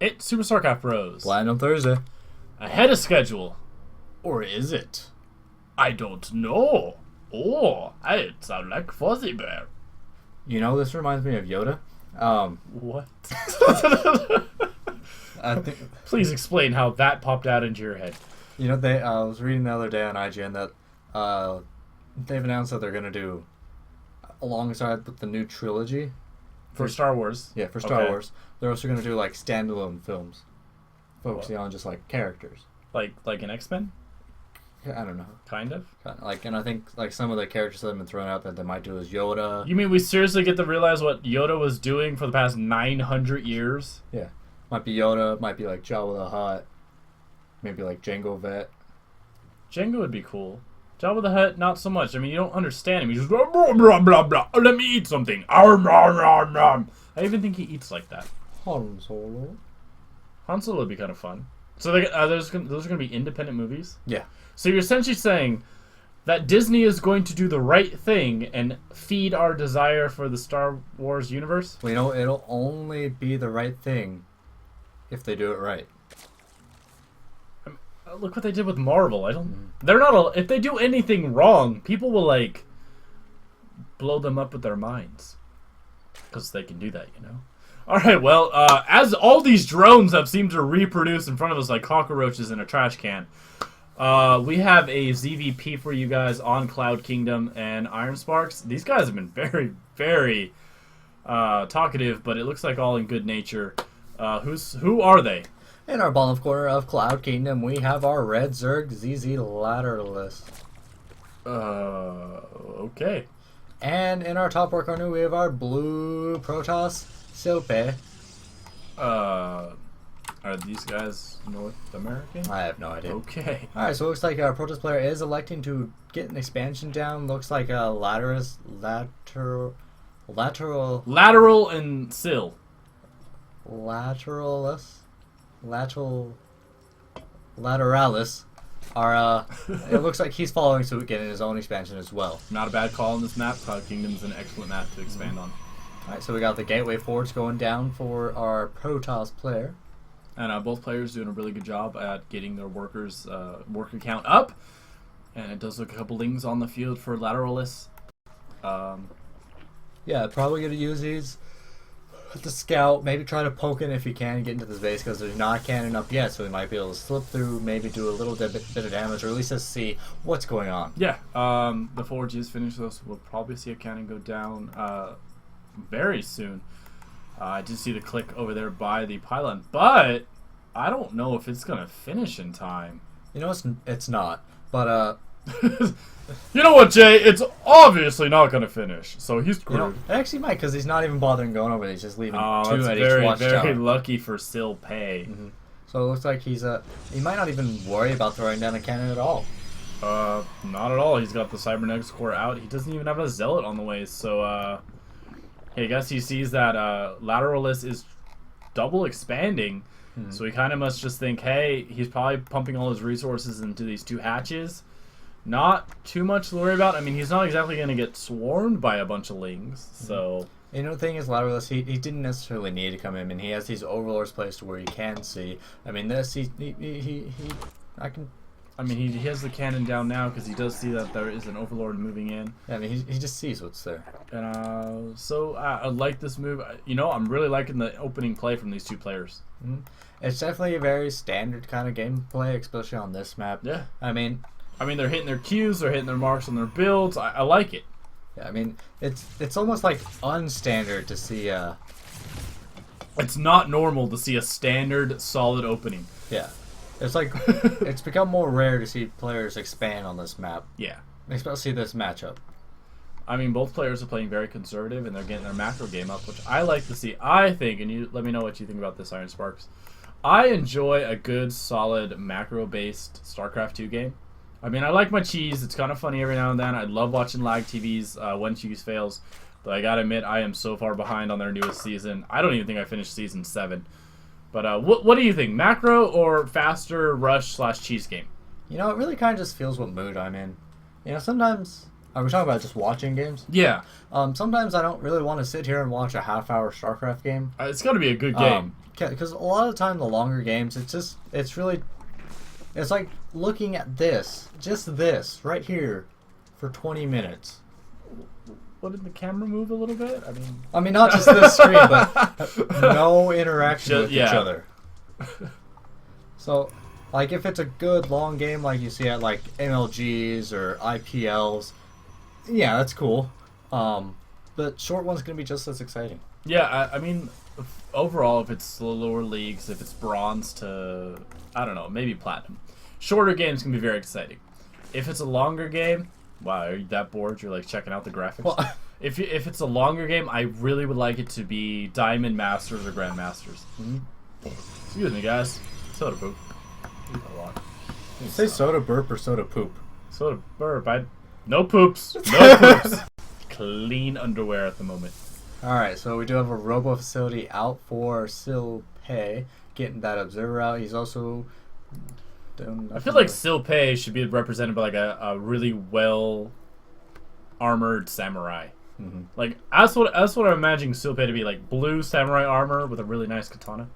It's Super StarCraft Bros. Platinum Thursday. Ahead of schedule. Or is it? I don't know. Oh, I sound like Fuzzy Bear. You know, this reminds me of Yoda. What? I think, Please explain how that popped out into your head. you know, I was reading the other day on IGN that they've announced that they're going to do, alongside with the new trilogy. For Star Wars. Yeah, for Star Wars. They're also going to do, like, standalone films. Focusing on just, like, characters. Like an X-Men? I don't know. Kind of? Like, and I think, like, some of the characters that have been thrown out that they might do is Yoda. You mean we seriously get to realize what Yoda was doing for the past 900 years? Yeah. Might be Yoda, might be, like, Jabba the Hutt. Maybe, like, Jango Fett. Jango would be cool. Jabba the Hutt, not so much. I mean, you don't understand him. He's just blah, blah, blah, blah, blah. Oh, let me eat something. Arm, arm, arm, arm. I even think he eats like that. Han Solo. Han Solo would be kind of fun. So those are going to be independent movies? Yeah. So you're essentially saying that Disney is going to do the right thing and feed our desire for the Star Wars universe? Well, you know, it'll only be the right thing if they do it right. Look what they did with Marvel. They're not. If they do anything wrong, people will like blow them up with their minds because they can do that, you know. All right. Well, as all these drones have seemed to reproduce in front of us like cockroaches in a trash can, we have a ZvP for you guys on Cloud Kingdom and Iron Sparks. These guys have been very, very talkative, but it looks like all in good nature. Who are they? In our bottom corner of Cloud Kingdom, we have our red Zerg zZLateralus. Okay. And in our top right corner, we have our blue Protoss SilPae. Are these guys North American? I have no idea. Okay. Alright, so it looks like our Protoss player is electing to get an expansion down. Looks like a lateral And Sil. Lateralis are it looks like he's following suit getting his own expansion as well. Not a bad call on this map. Cloud Kingdom's an excellent map to expand on. Alright, so we got the gateway forts going down for our Protoss player. And both players doing a really good job at getting their workers worker count up. And it does look a couple lings on the field for Lateralis. Yeah, probably gonna use these to scout, maybe try to poke in if he can get into this base because there's not a cannon up yet, so he might be able to slip through, maybe do a little bit of damage, or at least just see what's going on. Yeah, the forge is finished, though, so we'll probably see a cannon go down very soon. I did see the click over there by the pylon, but I don't know if it's gonna finish in time. You know, it's not, but you know what, Jay? It's obviously not going to finish, so he's screwed. You know, it actually might, because he's not even bothering going over. He's just leaving two at very, each watchtower. very lucky for SilPae. So it looks like he might not even worry about throwing down a cannon at all. Not at all. He's got the Cybernetics core out. He doesn't even have a Zealot on the way, so I guess he sees that Lateralis is double expanding, so he kind of must just think, hey, he's probably pumping all his resources into these two hatches. Not too much to worry about. I mean, he's not exactly going to get swarmed by a bunch of lings, so... You know, the thing is, Lateralis, he didn't necessarily need to come in, and he has these overlords placed to where he can see. I mean, this, he has the cannon down now because he does see that there is an overlord moving in. Yeah, I mean, he just sees what's there. And so I like this move. You know, I'm really liking the opening play from these two players. It's definitely a very standard kind of gameplay, especially on this map. Yeah. I mean, they're hitting their Qs, they're hitting their marks on their builds. I like it. Yeah, I mean, it's almost like unstandard to see. It's not normal to see a standard solid opening. Yeah, it's like it's become more rare to see players expand on this map. Yeah, especially this matchup. I mean, both players are playing very conservative, and they're getting their macro game up, which I like to see. I think, and you let me know what you think about this, Iron Sparks. I enjoy a good, solid macro-based StarCraft 2 game. I mean, I like my cheese. It's kind of funny every now and then. I love watching lag TVs when cheese fails. But I gotta admit, I am so far behind on their newest season. I don't even think I finished Season 7. But what do you think? Macro or faster rush/cheese game? You know, it really kind of just feels what mood I'm in. You know, sometimes... Are we talking about just watching games? Yeah. Sometimes I don't really want to sit here and watch a half-hour StarCraft game. It's got to be a good game. because a lot of the time the longer games, it's really, it's like looking at just this right here, for 20 minutes. What, did the camera move a little bit? I mean, not just this screen, but no interaction with each other. So, like, if it's a good long game like you see at, like, MLGs or IPLs, yeah, that's cool. But short one's going to be just as exciting. Yeah, I mean, overall, if it's the lower leagues, if it's bronze to, I don't know, maybe platinum, shorter games can be very exciting. If it's a longer game, wow, are you that bored? You're, like, checking out the graphics? Well, if it's a longer game, I really would like it to be Diamond Masters or Grandmasters. Excuse me, guys. Soda poop. A lot. Say soda burp or soda poop? Soda burp. No poops. No poops. Clean underwear at the moment. Alright, so we do have a robo facility out for SilPae, getting that observer out. He's also... I feel like SilPae should be represented by like a really well armored samurai. Like that's what I'm imagining SilPae to be, like blue samurai armor with a really nice katana.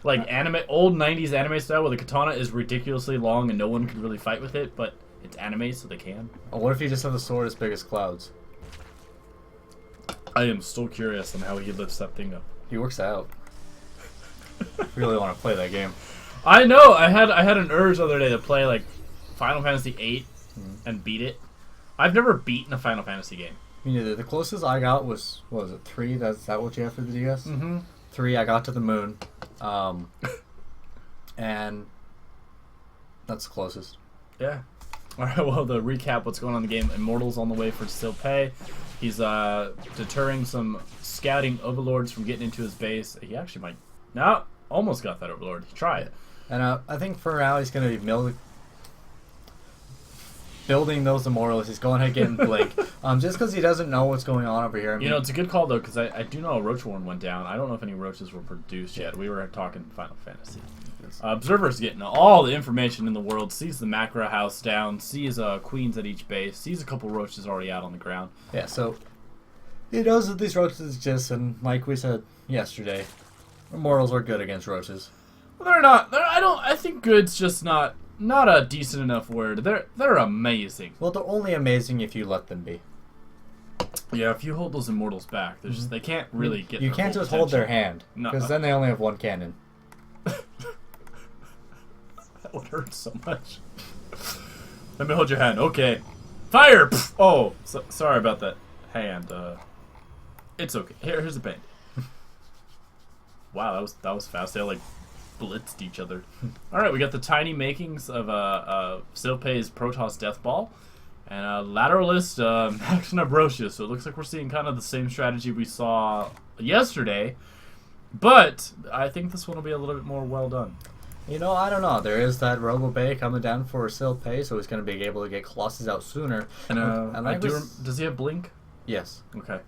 Like old 90s anime style where the katana is ridiculously long and no one can really fight with it, but it's anime so they can. Oh, what if you just have a sword as big as clouds? I am so curious on how he lifts that thing up. He works out. Really want to play that game. I know. I had an urge the other day to play like Final Fantasy VIII and beat it. I've never beaten a Final Fantasy game. Me neither. The closest I got was, what was it, 3? Is that what you have for the DS? 3, I got to the moon. And that's the closest. Yeah. Alright, well, to recap what's going on in the game, Immortal's on the way for SilPae. He's deterring some scouting overlords from getting into his base. He actually might... No, almost got that overlord. He tried. And I think for now he's going to be building those Immortals. He's going ahead getting Blink. Just because he doesn't know what's going on over here. I mean, you know, it's a good call, though, because I do know a Roach Warren went down. I don't know if any roaches were produced yet. We were talking Final Fantasy. Observer's getting all the information in the world, sees the macro house down, sees queens at each base, sees a couple roaches already out on the ground. Yeah, so he knows that these roaches exist, and like we said yesterday, Immortals are good against roaches. Well, they're not. I think good's just not a decent enough word. They're amazing. Well, they're only amazing if you let them be. Yeah, if you hold those Immortals back, they can't really get. You can't just hold their hand, because then they only have one cannon. That would hurt so much. Let me hold your hand. Okay. Fire! Oh, sorry about that hand. It's okay. Here's the band. Wow, that was fast. They all, like, blitzed each other. Alright, we got the tiny makings of SilPae's Protoss Death Ball. And Lateralus Maxing Abrosius. So it looks like we're seeing kind of the same strategy we saw yesterday. But I think this one will be a little bit more well done. You know, I don't know. There is that Robo Bay coming down for SilPae, so he's going to be able to get Colossus out sooner. And does he have Blink? Yes. Okay.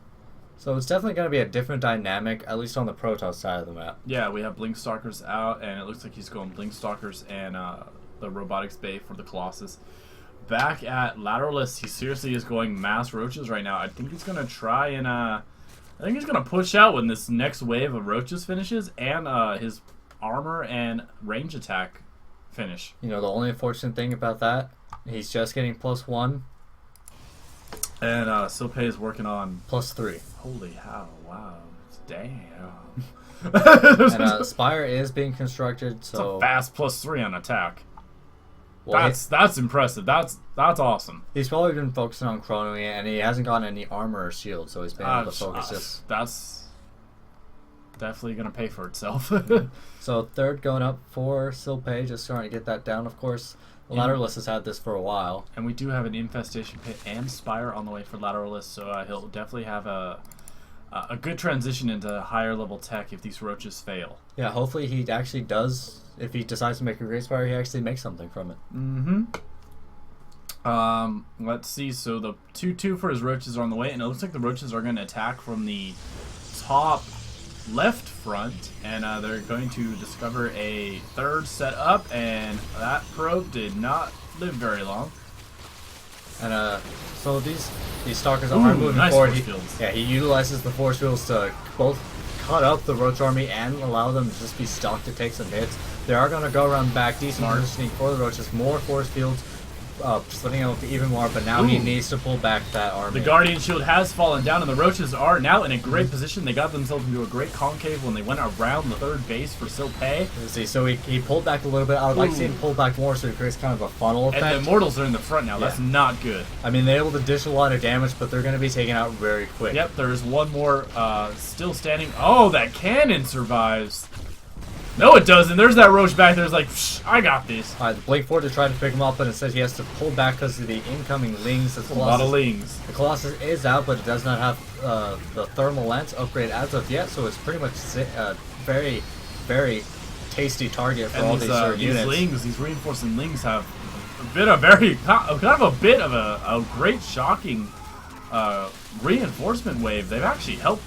So it's definitely going to be a different dynamic, at least on the Protoss side of the map. Yeah, we have Blink Stalkers out, and it looks like he's going Blink Stalkers and the Robotics Bay for the Colossus. Back at Lateralus, he seriously is going mass roaches right now. I think he's going to try and... I think he's going to push out when this next wave of roaches finishes, and his armor and range attack finish. You know, the only unfortunate thing about that, he's just getting +1. And SilPae is working on +3. Holy hell, wow. Damn. And Spire is being constructed, so... It's a fast +3 on attack. Well, that's impressive. That's awesome. He's probably been focusing on chronoing it, and he hasn't gotten any armor or shield, so he's been able to focus this. That's definitely going to pay for itself. So third going up for SilPae, just starting to get that down, of course. Lateralus has had this for a while. And we do have an Infestation Pit and Spire on the way for Lateralus, so he'll definitely have a good transition into higher level tech if these roaches fail. Yeah, hopefully he actually does. If he decides to make a Great Spire, he actually makes something from it. Let's see. So the 2-2 for his roaches are on the way, and it looks like the roaches are going to attack from the top left front, and they're going to discover a third setup, and that probe did not live very long. And so these stalkers are moving nice forward. Force fields. He utilizes the force fields to both cut up the Roach army and allow them to just be stuck to take some hits. They are going to go around back, decent positioning for the Roaches, more force fields, splitting out even more, but now he needs to pull back that army. The Guardian Shield has fallen down, and the Roaches are now in a great position. They got themselves into a great concave when they went around the third base for SilPae. See, so he pulled back a little bit. I would like to see him pull back more so he creates kind of a funnel effect. And the Immortals are in the front now. That's not good. I mean, they're able to dish a lot of damage, but they're going to be taken out very quick. Yep, there's one more still standing. Oh, that cannon survives. No, it doesn't. There's that Roach back there. It's like, psh, I got these. Alright, the Blink Fortress tried to pick him up, but instead he has to pull back because of the incoming Lings. A lot of Lings. The Colossus is out, but it does not have the Thermal Lance upgrade as of yet, so it's pretty much a very, very tasty target for all these units. Lings, these reinforcing Lings have been a very, kind of a bit of a great, shocking reinforcement wave. They've actually helped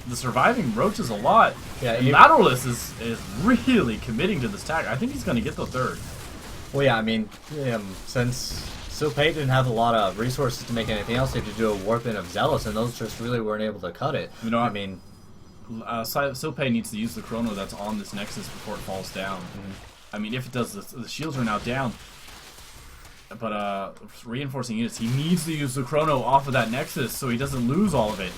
the surviving Roaches a lot. Yeah, Lateralus is really committing to this tag. I think he's going to get the third. Well, yeah, I mean, since SilPae didn't have a lot of resources to make anything else, they had to do a warp in of Zealous, and those just really weren't able to cut it. You know, I mean, SilPae needs to use the Chrono that's on this Nexus before it falls down. I mean, if it does, the shields are now down. But reinforcing units, he needs to use the Chrono off of that Nexus so he doesn't lose all of it.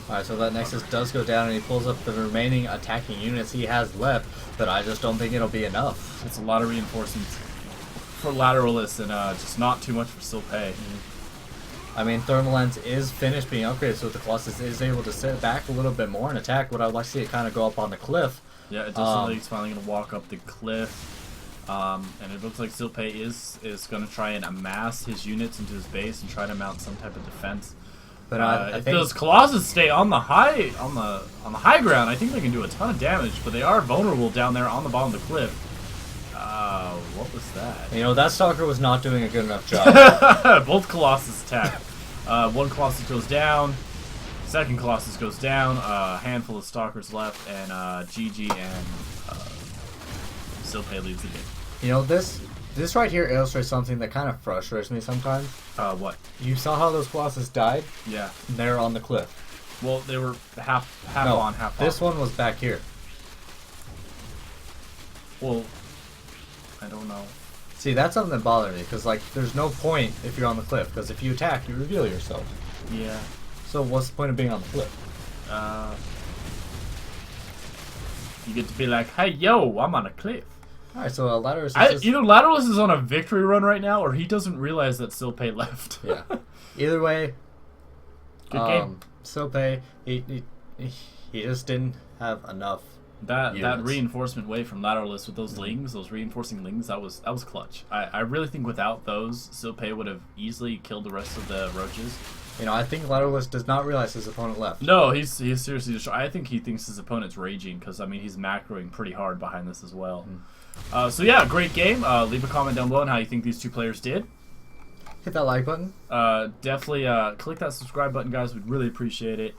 Alright, so that Nexus does go down, and he pulls up the remaining attacking units he has left, but I just don't think it'll be enough. It's a lot of reinforcements for Lateralus, and just not too much for SilPae. I mean, Thermal Lens is finished being upgraded, so the Colossus is able to sit back a little bit more and attack, but I would like to see it kind of go up on the cliff. Yeah, it does look like he's finally going to walk up the cliff. And it looks like SilPae is going to try and amass his units into his base and try to mount some type of defense. But I if those Colossus stay on the high ground, I think they can do a ton of damage. But they are vulnerable down there on the bottom of the cliff. What was that? You know, that Stalker was not doing a good enough job. Both Colossus attack. One Colossus goes down. Second Colossus goes down. A handful of Stalkers left, and GG and SilPae leads the game. You know, this right here illustrates something that kind of frustrates me sometimes. What? You saw how those Colossus died? Yeah. They're on the cliff. Well, they were half on, half off. This one was back here. Well, I don't know. See, that's something that bothers me, because, like, there's no point if you're on the cliff, because if you attack, you reveal yourself. Yeah. So what's the point of being on the cliff? You get to be like, hey, yo, I'm on a cliff. Alright, so Lateralus is either Lateralus is on a victory run right now, or he doesn't realize that SilPae left. Yeah. Either way, good game. SilPae, he just didn't have enough. That reinforcement wave from Lateralus with those Lings, those reinforcing Lings, that was clutch. I really think without those, SilPae would have easily killed the rest of the Roaches. You know, I think Lateralus does not realize his opponent left. No, he's seriously destroyed. I think he thinks his opponent's raging because, I mean, he's macroing pretty hard behind this as well. So yeah, great game. Leave a comment down below on how you think these two players did. Hit that like button. Definitely click that subscribe button, guys. We'd really appreciate it.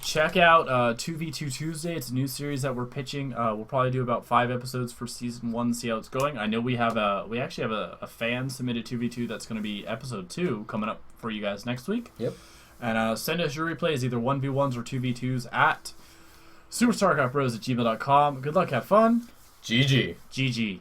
Check out 2v2 Tuesday. It's a new series that we're pitching. We'll probably do about 5 episodes for season 1, see how it's going. I know we actually have a fan submitted 2v2 that's going to be episode 2 coming up for you guys next week. Yep. And send us your replays, either 1v1s or 2v2s at SuperStarcraftBros@gmail.com. Good luck, have fun. GG. GG.